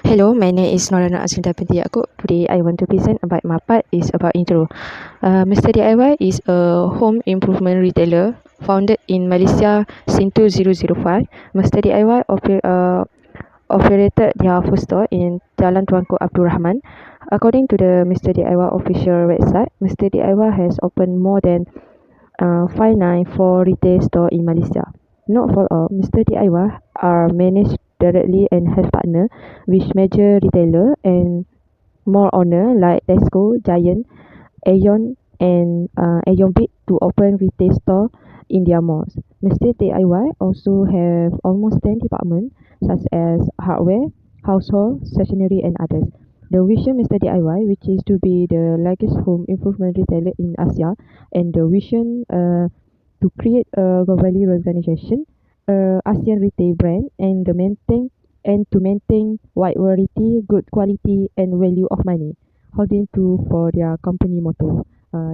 Hello, my name is Norana Asinda binti Yaakob. Today I want to present about my part is about intro. Mr. D.I.Y is a home improvement retailer founded in Malaysia since 2005. Mr. D.I.Y operated their first store in Jalan Tuanku Abdul Rahman. According to the Mr. D.I.Y official website, Mr. D.I.Y has opened more than 594 retail stores in Malaysia. Not for all, Mr. D.I.Y are managed directly and have partner with major retailer and more owner like Tesco, Giant, Aeon and Aeon Big to open retail store in their malls. Mr. D.I.Y also have almost 10 departments such as hardware, household, stationery and others. The vision Mr. D.I.Y, which is to be the largest home improvement retailer in Asia, and the vision to create a globally organization, ASEAN retail brand, and to maintain wide variety, good quality, and value of money, holding true for their company motto.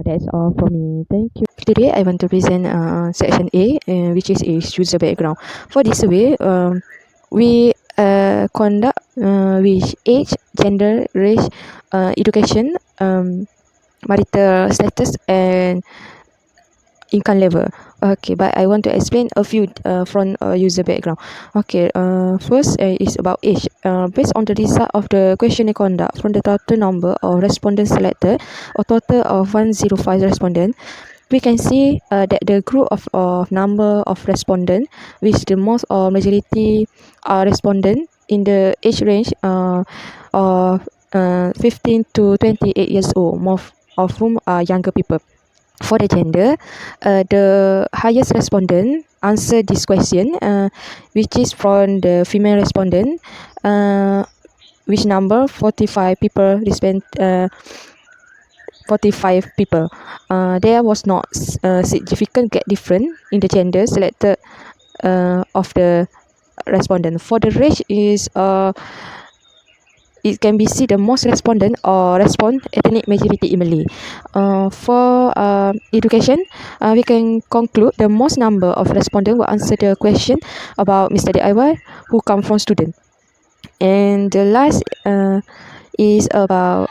That's all from me. Thank you. Today I want to present section A, which is user background. For this survey, we conduct with age, gender, race, education, marital status, and income level. Okay, but I want to explain a few from user background. Okay, first is about age. Based on the result of the questionnaire conduct from the total number of respondents selected, a total of 105 respondents, we can see that the group of number of respondents, which the most or majority are respondent in the age range of 15 to 28 years old, most of whom are younger people. For the gender, the highest respondent answer this question, which is from the female respondent, which number 45 people respond. 45 people. There was not significant gap difference in the gender selected of the respondent. For the race is it can be see the most respondent or respond ethnic majority in Malay. For education, we can conclude the most number of respondents will answer the question about Mr. D.I.Y who come from student. And the last is about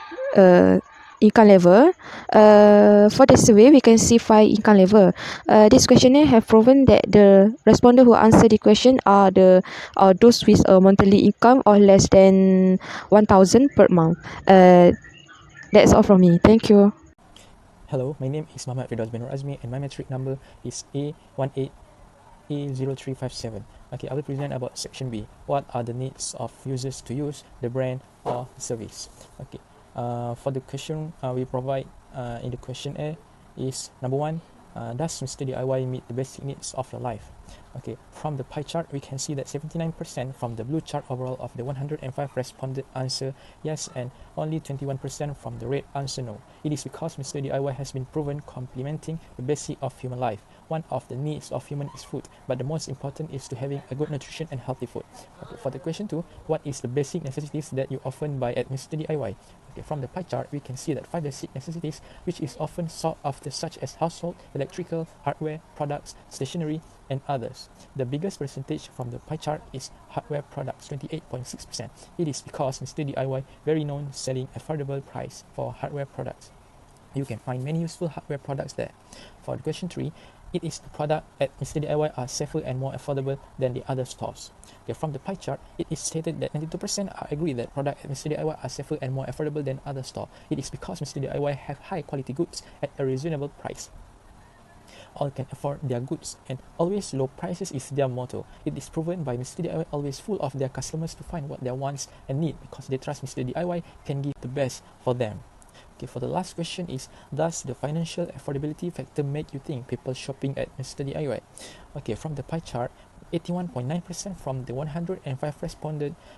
income level. For the survey, we can see 5 income level. This questionnaire have proven that the respondent who answer the question are those with a monthly income or less than 1,000 per month. That's all from me. Thank you. Hello, my name is Muhammad Firdaus bin Razmi and my metric number is A18A0357. Okay, I will present about section B. What are the needs of users to use the brand or service? Okay, for the question we provide in the questionnaire is number one, does Mr. D.I.Y meet the basic needs of your life? Okay, from the pie chart, we can see that 79% from the blue chart overall of the 105 responded answer yes, and only 21% from the red answer no. It is because Mr. D.I.Y has been proven complementing the basic of human life. One of the needs of human is food, but the most important is to having a good nutrition and healthy food. Okay, for the question 2, what is the basic necessities that you often buy at Mr. D.I.Y? Okay, from the pie chart, we can see that 5 basic necessities which is often sought after, such as household, electrical, hardware, products, stationery, and others. The biggest percentage from the pie chart is hardware products, 28.6%. It is because Mr. D.I.Y very known selling affordable price for hardware products. You can find many useful hardware products there. For the question 3, it is the product at Mr. D.I.Y are safer and more affordable than the other stores. Okay, from the pie chart, it is stated that 92% agree that product at Mr. D.I.Y are safer and more affordable than other store. It is because Mr. D.I.Y have high quality goods at a reasonable price. All can afford their goods, and always low prices is their motto. It is proven by Mr. D.I.Y always full of their customers to find what their wants and need because they trust Mr. D.I.Y can give the best for them. Okay, for the last question is, does the financial affordability factor make you think people shopping at Mr. D.I.Y? Okay, from the pie chart, 81.9% from the 105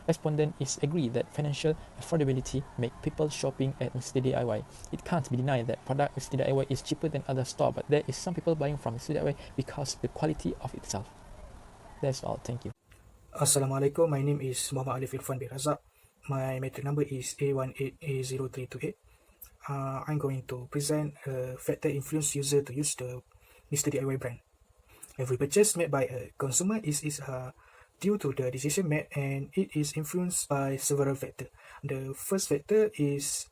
respondent is agree that financial affordability make people shopping at Mr. D.I.Y. It can't be denied that product Mr. D.I.Y is cheaper than other store, but there is some people buying from Mr. D.I.Y because the quality of itself. That's all. Thank you. Assalamualaikum. My name is Muhammad Alif Irfan bin Razak. My metric number is A18A0328. I'm going to present a factor influence user to use the Mr. D.I.Y brand. Every purchase made by a consumer is due to the decision made, and it is influenced by several factors. The first factor is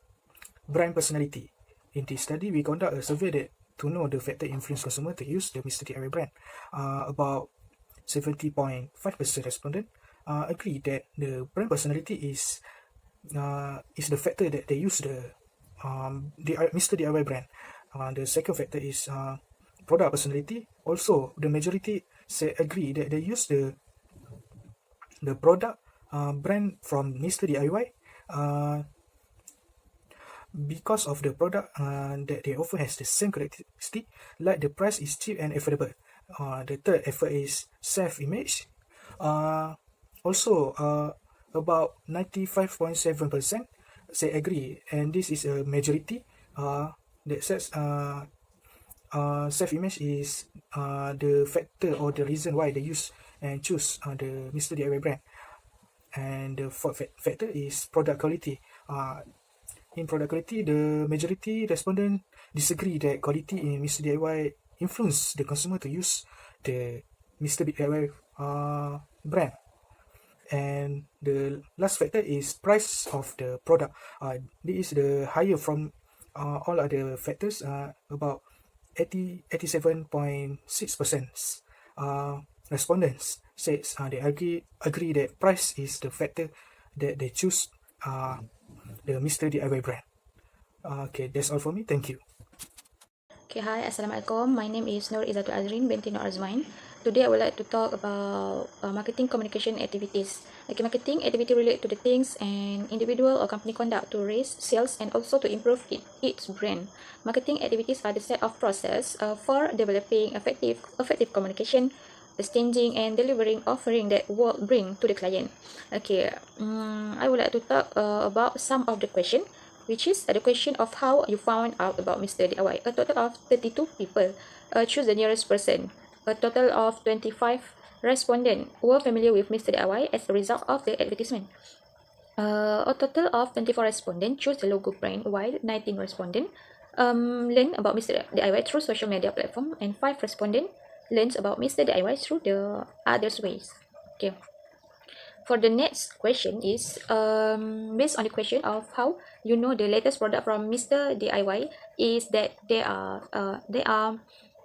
brand personality. In this study, we conduct a survey to know the factor influence consumer to use the Mr. D.I.Y brand. About 70.5% respondent agree that the brand personality is the factor that they use the Mr. D.I.Y brand. The second factor is product personality. Also, the majority agree that they use the product brand from Mr. D.I.Y because of the product that they offer has the same characteristic, like the price is cheap and affordable. The third effort is self-image. Also, about 95.7% say agree, and this is a majority that says self-image is the factor or the reason why they use and choose the Mr. D.I.Y brand. And the fourth factor is product quality. In product quality, the majority respondent disagree that quality in Mr. D.I.Y influence the consumer to use the Mr. D.I.Y brand. And the last factor is price of the product. This is the higher from all other factors, about 87.6% respondents says they agree that price is the factor that they choose the Mr. D.I.Y brand. Okay, that's all for me. Thank you. Okay, hi, Assalamualaikum. My name is Nur Izzatul Azrin binti Nur Azman. Today, I would like to talk about marketing communication activities. Okay, marketing activity relate to the things an individual or company conduct to raise sales and also to improve its brand. Marketing activities are the set of process for developing effective communication, exchanging and delivering offering that will bring to the client. Okay, I would like to talk about some of the question, which is the question of how you found out about Mr. D.I.Y. A total of 32 people choose the nearest person. A total of 25 respondents were familiar with Mr. D.I.Y. as a result of the advertisement. A total of 24 respondents choose the logo brand, while 19 respondents learn about Mr. D.I.Y. through social media platform, and 5 respondents learns about Mr. D.I.Y. through the others ways. Okay. For the next question is based on the question of how you know the latest product from Mr. D.I.Y. is that there are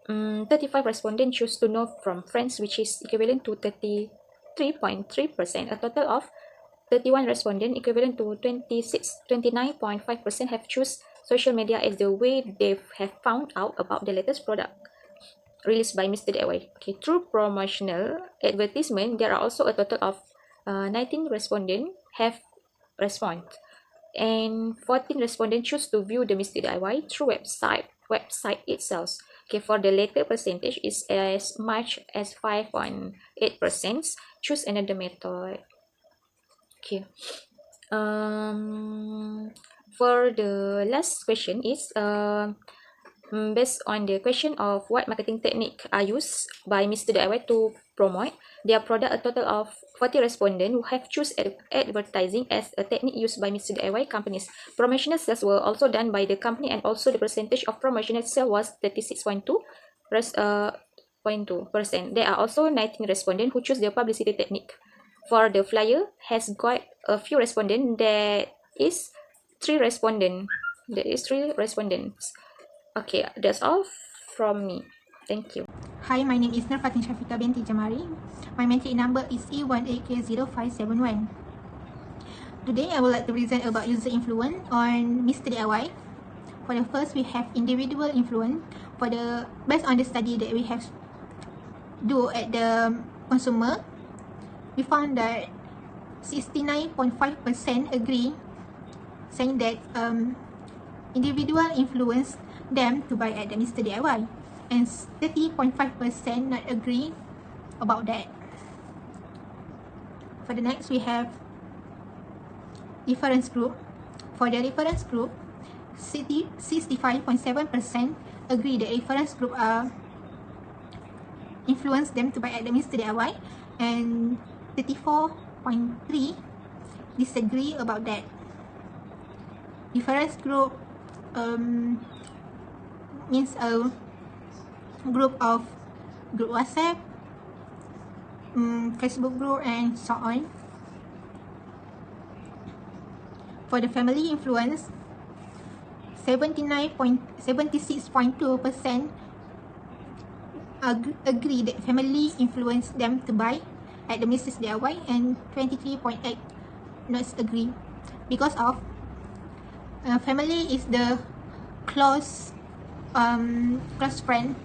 35 respondents choose to know from friends, which is equivalent to 33.3%. A total of 31 respondents, equivalent to 29.5%, have choose social media as the way they have found out about the latest product released by Mr. D.I.Y. Okay, through promotional advertisement, there are also a total of 19 respondents have respond, and 14 respondents choose to view the Mr. D.I.Y. through website itself. Okay, for the later percentage is as much as 5.8% choose another method. Okay. For the last question is based on the question of what marketing technique are used by Mr. D.I.Y. to promote their product. A total of 40 respondents who have choose advertising as a technique used by Mr. D.I.Y. companies. Promotional sales were also done by the company, and also the percentage of promotional sale was 36.2%. There are also 19 respondents who choose the publicity technique. For the flyer has got a few respondents. There is 3 respondents. Okay, that's all from me. Thank you. Hi, my name is Nurfatin Shafika binti Jamari. My matric number is E18K0571. Today, I would like to present about user influence on Mr. D.I.Y. For the first, we have individual influence. Based on the study that we have do at the consumer, we found that 69.5% agree, saying that individual influence them to buy at the Mr. D.I.Y. and 30.5% not agree about that. For the next, we have reference group. For the reference group, 65.7% agree that reference group influence them to buy at the Mr. D.I.Y. and 34.3% disagree about that. Reference group means a group WhatsApp Facebook group and so on. For the family influence, 76.2% agree that family influenced them to buy at the Mrs. D.I.Y, and 23.8 not agree, because of family is the close close friend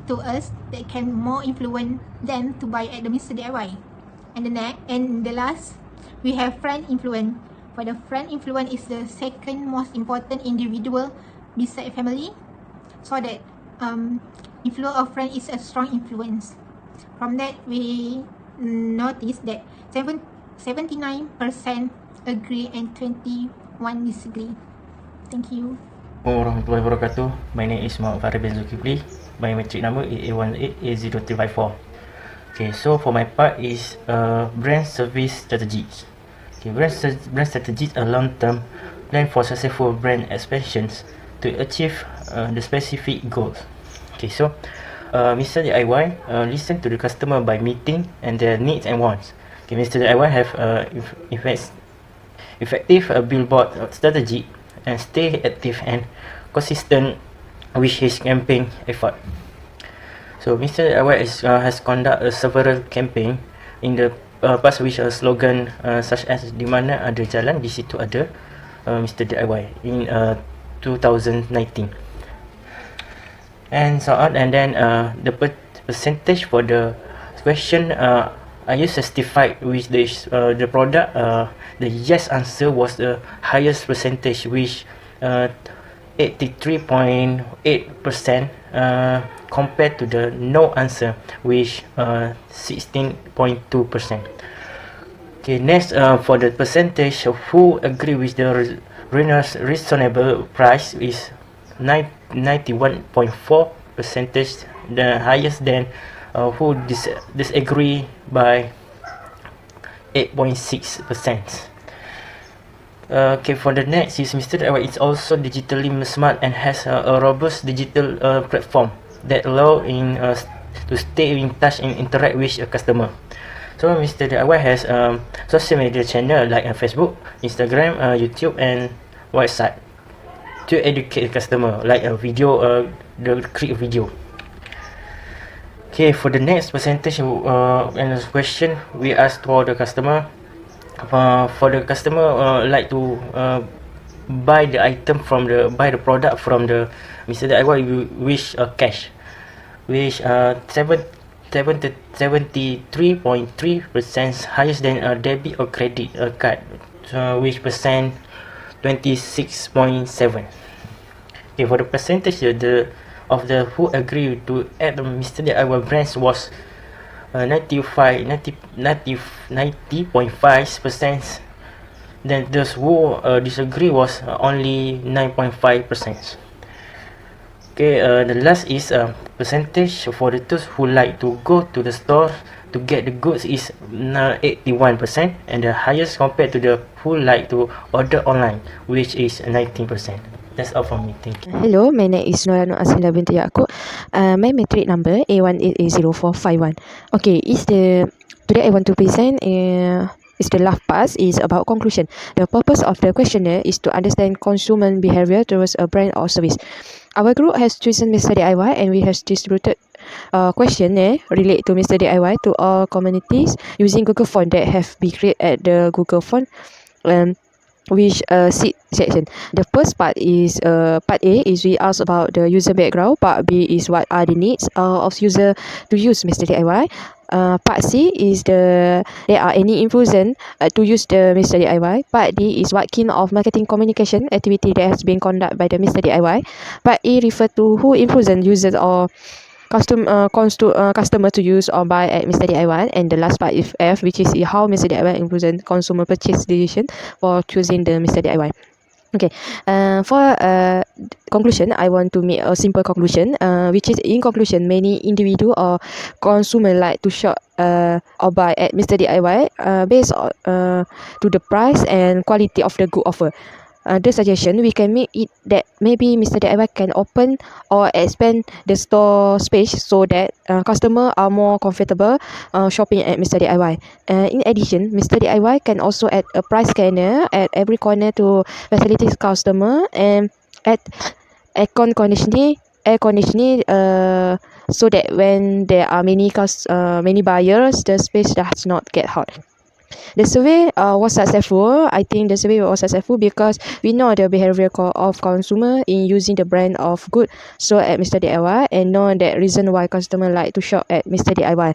to us that can more influence them to buy at the Mr. D.I.Y. And the last, we have friend influence. For the friend influence is the second most important individual beside family, so that influence of friend is a strong influence. From that, we notice that 79% agree and 21 disagree. Thank you. Warahmatullahi wabarakatuh. My name is Muhammad Farid bin Zulkifli. Biometric number is A18A0354. Okay, so for my part is brand service strategies. Okay, brand strategies are long-term plan for successful brand expansions to achieve the specific goals. Okay, so Mr. D.I.Y listen to the customer by meeting and their needs and wants. Okay, Mr. D.I.Y have effective billboard strategy and stay active and consistent with his campaign effort. So Mr. D.I.Y has conducted several campaign in the past with a slogan such as di mana ada jalan di situ ada Mr. D.I.Y in 2019 and so on. And then the percentage for the question are you satisfied with this the product? The yes answer was the highest percentage, which 83.8% compared to the no answer, which 16.2%. Okay, next for the percentage of who agree with the reasonable price is 91.4%, the highest than who disagree by 8.6%. Okay, for the next is Mr. D.I.Y is also digitally smart and has a robust digital platform that allow to stay in touch and interact with a customer. So Mr. D.I.Y has social media channel like Facebook, Instagram, YouTube and website to educate the customer, like a video, the create video. Okay, for the next percentage and question we asked for the customer. For the customer like to buy the item from buy the product from the Mr. D.I.Y wish cash, which 73.3% highest than a debit or credit card, which percent 26.7. Okay, for the percentage of the who agree to add the Mr. D.I.Y brands was 90.5%. Then those who disagree was only 9.5%. Okay, the last is percentage for the those who like to go to the store to get the goods is 81%, and the highest compared to the who like to order online, which is 19%. That's all from me. Thank you. Hello, my name is Nora Asila binti Yaakob. My metric number A18A0451. Okay, today I want to present is the last part is about conclusion. The purpose of the questionnaire is to understand consumer behavior towards a brand or service. Our group has chosen Mr. D.I.Y and we have distributed questionnaire relate to Mr. D.I.Y to all communities using Google Form that have been created at the Google Form. Which section. The first part is part A is we ask about the user background. Part B is what are the needs of user to use Mr. D.I.Y. Part C is there are any influence to use the Mr. D.I.Y. Part D is what kind of marketing communication activity that has been conducted by the Mr. D.I.Y. Part E refer to who influence users or customer to use or buy at Mr. D.I.Y. And the last part is F, which is how Mr. D.I.Y. influence consumer purchase decision for choosing the Mr. D.I.Y. Okay, for conclusion, I want to make a simple conclusion, which is in conclusion, many individual or consumer like to shop or buy at Mr. D.I.Y. Based on to the price and quality of the good offer. the suggestion, we can make it that maybe Mr. DIY can open or expand the store space so that customers are more comfortable shopping at Mr. DIY. In addition, Mr. DIY can also add a price scanner at every corner to facilitate customer and add air conditioning so that when there are many buyers, the space does not get hot. The survey was successful. I think the survey was successful because we know the behavior of consumer in using the brand of good so at Mr. DIY and know that reason why customer like to shop at Mr. DIY.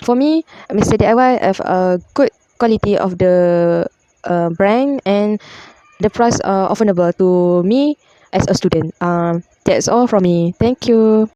For me, Mr. DIY have a good quality of the brand and the price affordable to me as a student. That's all from me. Thank you.